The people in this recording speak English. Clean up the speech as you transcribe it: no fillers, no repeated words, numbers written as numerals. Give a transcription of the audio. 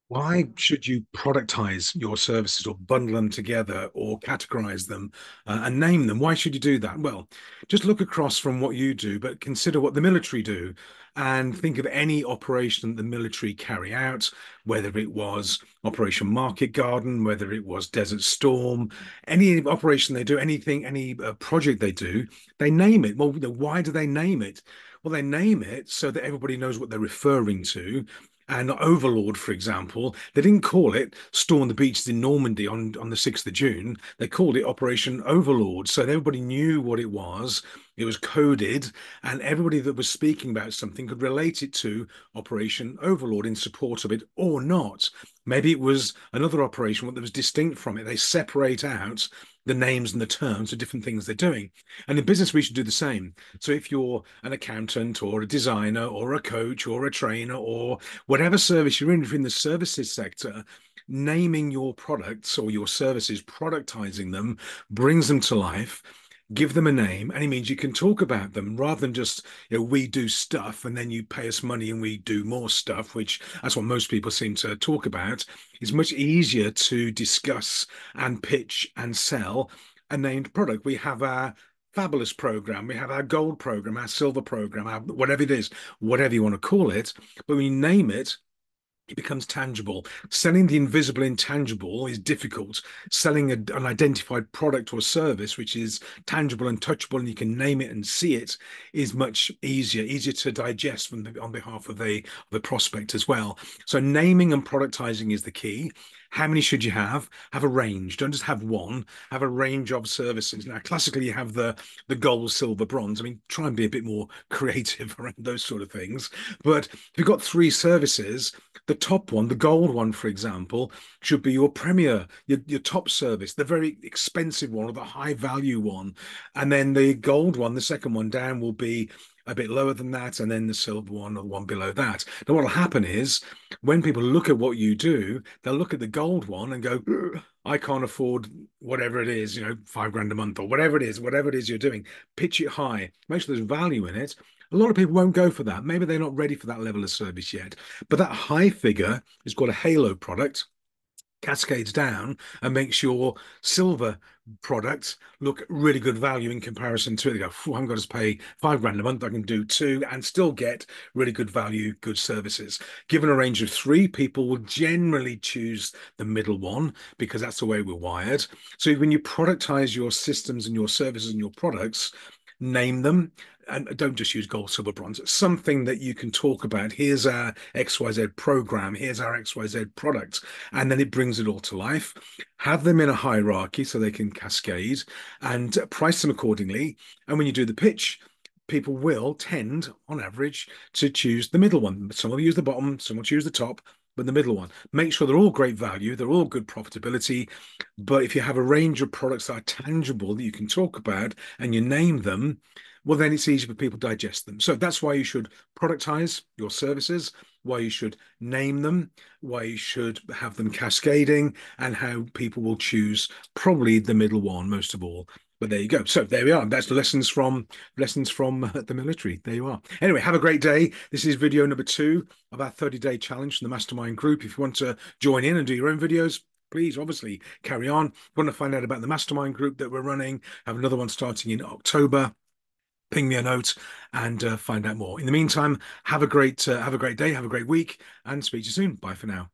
Why should you productize your services or bundle them together or categorize them and name them? Why should you do that? Well, just look across from what you do, but consider what the military do and think of any operation that the military carry out, whether it was Operation Market Garden, whether it was Desert Storm, any operation they do, anything, any project they do, they name it. Well, why do they name it? Well, they name it so that everybody knows what they're referring to. And Overlord, for example, they didn't call it Storm the Beaches in Normandy on the 6th of June. They called it Operation Overlord. So everybody knew what it was. It was coded, and everybody that was speaking about something could relate it to Operation Overlord in support of it or not. Maybe it was another operation that was distinct from it. They separate out the names and the terms of different things they're doing. And in business, we should do the same. So if you're an accountant or a designer or a coach or a trainer or whatever service you're in, if you're in the services sector, naming your products or your services, productizing them, brings them to life. Give them a name, and it means you can talk about them rather than just, we do stuff and then you pay us money and we do more stuff, which that's what most people seem to talk about. It's much easier to discuss and pitch and sell a named product. We have our fabulous program, we have our gold program, our silver program, our, whatever it is, whatever you want to call it. But when you name it, it becomes tangible. Selling the invisible intangible is difficult. Selling an identified product or service, which is tangible and touchable, and you can name it and see it, is much easier to digest on behalf of the prospect as well. So naming and productizing is the key. How many should you have? Have a range. Don't just have one. Have a range of services. Now, classically, you have the gold, silver, bronze. I mean, try and be a bit more creative around those sort of things. But if you've got three services, the top one, the gold one, for example, should be your premier, your top service, the very expensive one or the high value one. And then the gold one, the second one down, will be a bit lower than that, and then the silver one or the one below that. Now, what will happen is when people look at what you do, they'll look at the gold one and go, "Ugh, I can't afford whatever it is, 5 grand a month or whatever it is you're doing. Pitch it high, make sure there's value in it. A lot of people won't go for that. Maybe they're not ready for that level of service yet. But that high figure is called a halo product, cascades down and makes your silver products look really good value in comparison to it. They go, I haven't got to pay 5 grand a month. I can do two and still get really good value, good services. Given a range of three, people will generally choose the middle one because that's the way we're wired. So when you productize your systems and your services and your products, name them and don't just use gold, silver, bronze. It's something that you can talk about. Here's our XYZ program. Here's our XYZ product. And then it brings it all to life. Have them in a hierarchy so they can cascade and price them accordingly. And when you do the pitch, people will tend, on average, to choose the middle one. Some will use the bottom, some will choose the top, but the middle one. Make sure they're all great value, they're all good profitability. But if you have a range of products that are tangible that you can talk about and you name them, well, then it's easy for people to digest them. So that's why you should productize your services, why you should name them, why you should have them cascading, and how people will choose probably the middle one most of all. But there you go. So there we are. That's lessons from the military. There you are. Anyway, have a great day. This is video number 2 of our 30-day challenge from the Mastermind Group. If you want to join in and do your own videos, please obviously carry on. If you want to find out about the Mastermind Group that we're running, have another one starting in October. Ping me a note and find out more. In the meantime, have a great day, have a great week, and speak to you soon. Bye for now.